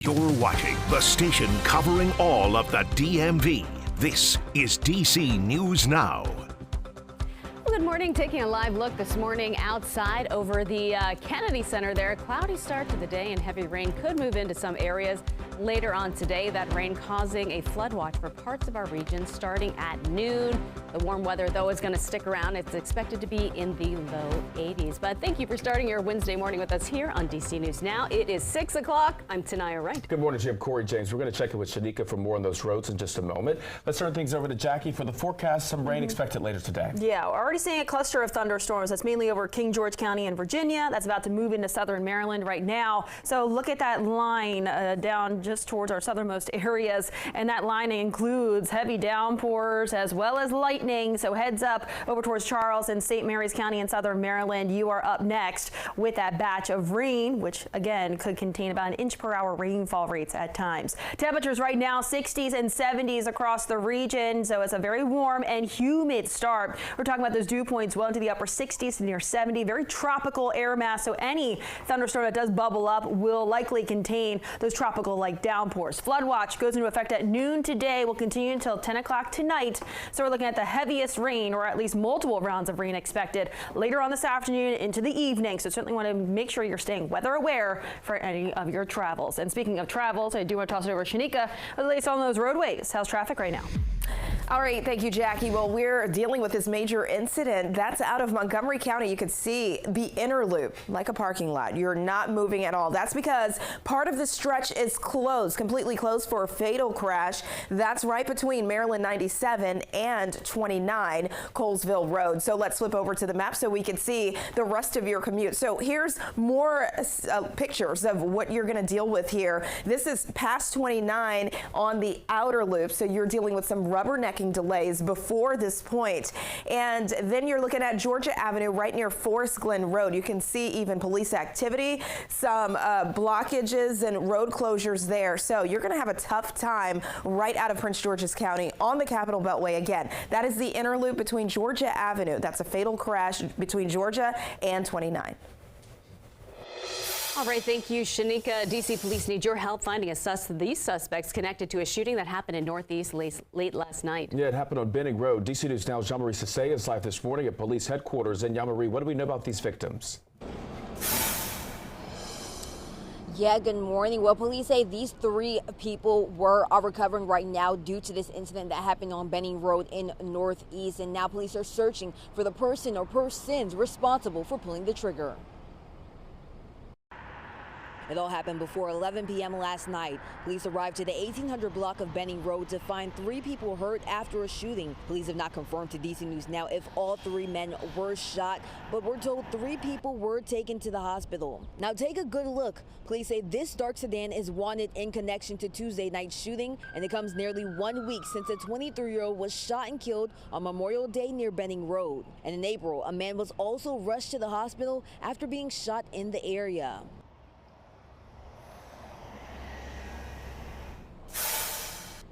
You're watching the station covering all of the DMV. This is DC News Now. Well, good morning. Taking a live look this morning outside over the Kennedy Center there. Cloudy start to the day and heavy rain could move into some areas later on today. That rain causing a flood watch for parts of our region starting at noon. The warm weather, though, is going to stick around. It's expected to be in the low 80s. But thank you for starting your Wednesday morning with us here on DC News Now. It is 6 o'clock. I'm Tanaya Wright. Good morning, Jim. Corey James. We're going to check in with Shanika for more on those roads in just a moment. Let's turn things over to Jackie for the forecast. Some rain expected later today. Yeah, we're already seeing a cluster of thunderstorms. That's mainly over King George County in Virginia. That's about to move into southern Maryland right now. So look at that line down just towards our southernmost areas. And that line includes heavy downpours as well as lightning. So heads up over towards Charles and St. Mary's County in southern Maryland. You are up next with that batch of rain, which again could contain about an inch per hour rainfall rates at times. Temperatures right now 60s and 70s across the region. So it's a very warm and humid start. We're talking about those dew points well into the upper 60s to near 70. Very tropical air mass. So any thunderstorm that does bubble up will likely contain those tropical like downpours. Flood watch goes into effect at noon today. Will continue until 10 o'clock tonight. So we're looking at the heaviest rain, or at least multiple rounds of rain expected later on this afternoon into the evening. So certainly want to make sure you're staying weather aware for any of your travels. And speaking of travels, I do want to toss it over to Shanika. The latest on those roadways. How's traffic right now? All right, thank you, Jackie. Well, we're dealing with this major incident that's out of Montgomery County. You can see the inner loop like a parking lot. You're not moving at all. That's because part of the stretch is closed, completely closed for a fatal crash. That's right between Maryland 97 and 29 Colesville Road. So let's flip over to the map so we can see the rest of your commute. So here's more pictures of what you're going to deal with here. This is past 29 on the outer loop. So you're dealing with some rubbernecking delays before this point. And then you're looking at Georgia Avenue right near Forest Glen Road. You can see even police activity, some blockages and road closures there. So you're going to have a tough time right out of Prince George's County on the Capitol Beltway. Again, that is the inner loop between Georgia Avenue. That's a fatal crash between Georgia and 29. All right, thank you, Shanika. DC police need your help finding these suspects connected to a shooting that happened in Northeast late last night. Yeah, it happened on Benning Road. DC News Now's Jean-Marie Sasay is live this morning at police headquarters. And Jean-Marie, what do we know about these victims? Yeah, good morning. Well, police say these three people are recovering right now due to this incident that happened on Benning Road in Northeast. And now police are searching for the person or persons responsible for pulling the trigger. It all happened before 11 p.m. last night. Police arrived to the 1800 block of Benning Road to find 3 people hurt after a shooting. Police have not confirmed to DC News Now if all 3 men were shot, but we're told 3 people were taken to the hospital. Now take a good look. Police say this dark sedan is wanted in connection to Tuesday night's shooting, and it comes nearly 1 week since a 23-year-old was shot and killed on Memorial Day near Benning Road. And in April, a man was also rushed to the hospital after being shot in the area.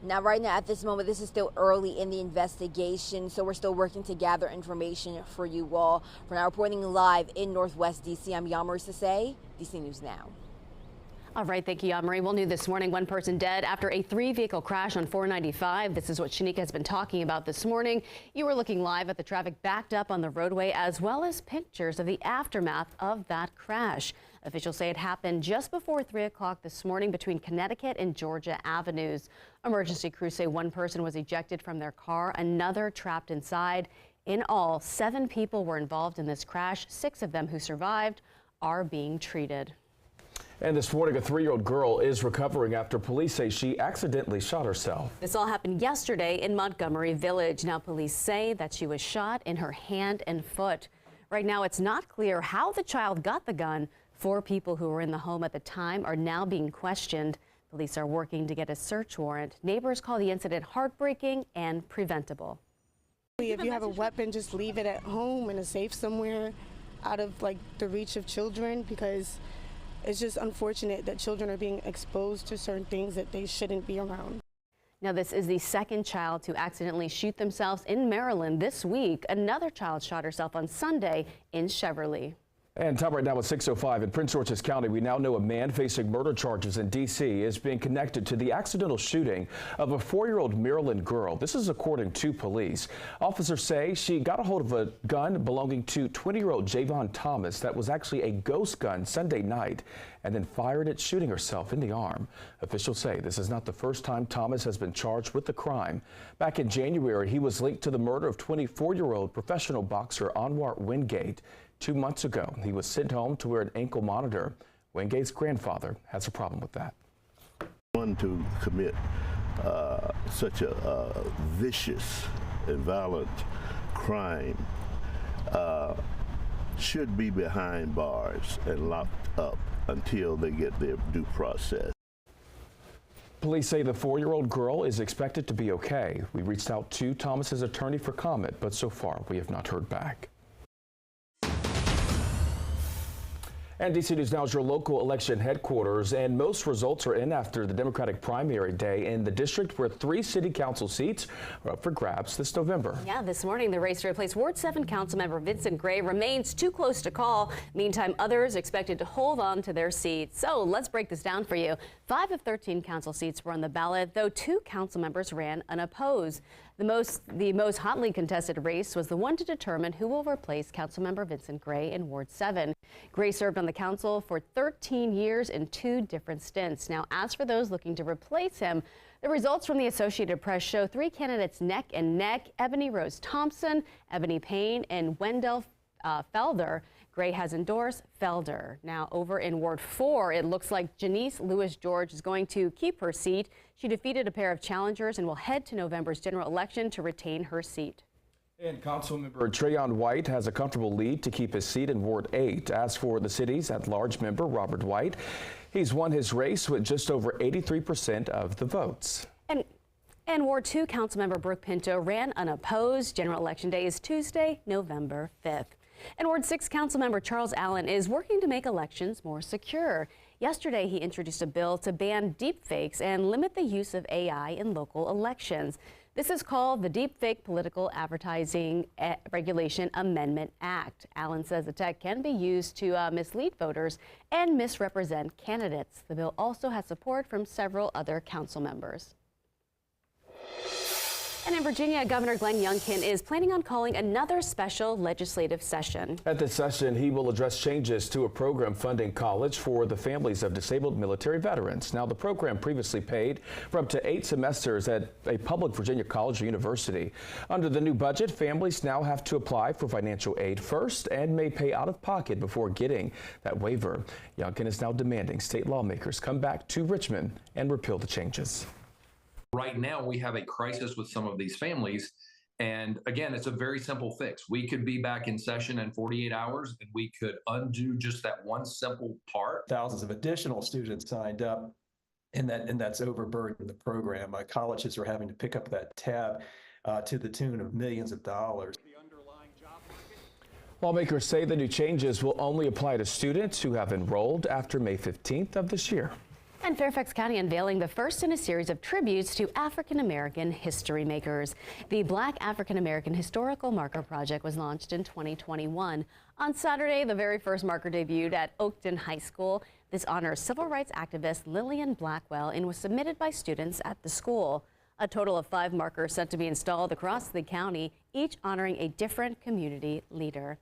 Now, right now, at this moment, this is still early in the investigation, so we're still working to gather information for you all. For now, reporting live in Northwest D.C., I'm Jean-Marie Sasay, DC News Now. All right, thank you, Jean-Marie. Well, new this morning, 1 person dead after a 3-vehicle crash on 495. This is what Shanika has been talking about this morning. You were looking live at the traffic backed up on the roadway, as well as pictures of the aftermath of that crash. Officials say it happened just before 3 o'clock this morning between Connecticut and Georgia Avenues. Emergency crews say 1 person was ejected from their car, another trapped inside. In all, 7 people were involved in this crash. 6 of them who survived are being treated. And this morning, a 3-year-old girl is recovering after police say she accidentally shot herself. This all happened yesterday in Montgomery Village. Now police say that she was shot in her hand and foot. Right now, it's not clear how the child got the gun. 4 people who were in the home at the time are now being questioned. Police are working to get a search warrant. Neighbors call the incident heartbreaking and preventable. If you have a weapon, just leave it at home in a safe somewhere out of the reach of children, because it's just unfortunate that children are being exposed to certain things that they shouldn't be around. Now, this is the 2nd child to accidentally shoot themselves in Maryland this week. Another child shot herself on Sunday in Cheverly. And time right now at 6:05 in Prince George's County. We now know a man facing murder charges in D.C. is being connected to the accidental shooting of a 4-year-old Maryland girl. This is according to police. Officers say she got a hold of a gun belonging to 20-year-old Javon Thomas that was actually a ghost gun Sunday night and then fired it, shooting herself in the arm. Officials say this is not the first time Thomas has been charged with the crime. Back in January, he was linked to the murder of 24-year-old professional boxer Anwar Wingate. 2 months ago, he was sent home to wear an ankle monitor. Wingate's grandfather has a problem with that. One to commit such a vicious and violent crime should be behind bars and locked up until they get their due process. Police say the 4-year-old girl is expected to be okay. We reached out to Thomas's attorney for comment, but so far we have not heard back. And DC News Now is your local election headquarters, and most results are in after the Democratic primary day in the district where 3 city council seats are up for grabs this November. Yeah, this morning the race to replace Ward 7 Councilmember Vincent Gray remains too close to call. Meantime, others expected to hold on to their seats. So let's break this down for you. 5 of 13 council seats were on the ballot, though 2 council members ran unopposed. The most hotly contested race was the one to determine who will replace Councilmember Vincent Gray in Ward 7. Gray served on the council for 13 years in 2 different stints. Now, as for those looking to replace him, the results from the Associated Press show 3 candidates neck and neck: Ebony Rose Thompson, Ebony Payne, and Wendell Felder. Gray has endorsed Felder. Now, over in Ward 4, it looks like Janice Lewis George is going to keep her seat. She defeated a pair of challengers and will head to November's general election to retain her seat. And Councilmember Trayon White has a comfortable lead to keep his seat in Ward 8. As for the city's at-large member, Robert White, he's won his race with just over 83% of the votes. And Ward 2 Councilmember Brooke Pinto ran unopposed. General Election Day is Tuesday, November 5th. And Ward 6 Councilmember Charles Allen is working to make elections more secure. Yesterday, he introduced a bill to ban deepfakes and limit the use of AI in local elections. This is called the Deepfake Political Advertising Regulation Amendment Act. Allen says the tech can be used to mislead voters and misrepresent candidates. The bill also has support from several other council members. And in Virginia, Governor Glenn Youngkin is planning on calling another special legislative session. At this session, he will address changes to a program funding college for the families of disabled military veterans. Now, the program previously paid for up to 8 semesters at a public Virginia college or university. Under the new budget, families now have to apply for financial aid first and may pay out of pocket before getting that waiver. Youngkin is now demanding state lawmakers come back to Richmond and repeal the changes. Right now, we have a crisis with some of these families. And again, it's a very simple fix. We could be back in session in 48 hours and we could undo just that one simple part. Thousands of additional students signed up, and that's overburdened the program. Colleges are having to pick up that tab to the tune of millions of dollars. Lawmakers say the new changes will only apply to students who have enrolled after May 15th of this year. And Fairfax County unveiling the first in a series of tributes to African-American history makers. The Black African-American Historical Marker Project was launched in 2021. On Saturday, the very first marker debuted at Oakton High School. This honors civil rights activist Lillian Blackwell and was submitted by students at the school. A total of 5 markers set to be installed across the county, each honoring a different community leader.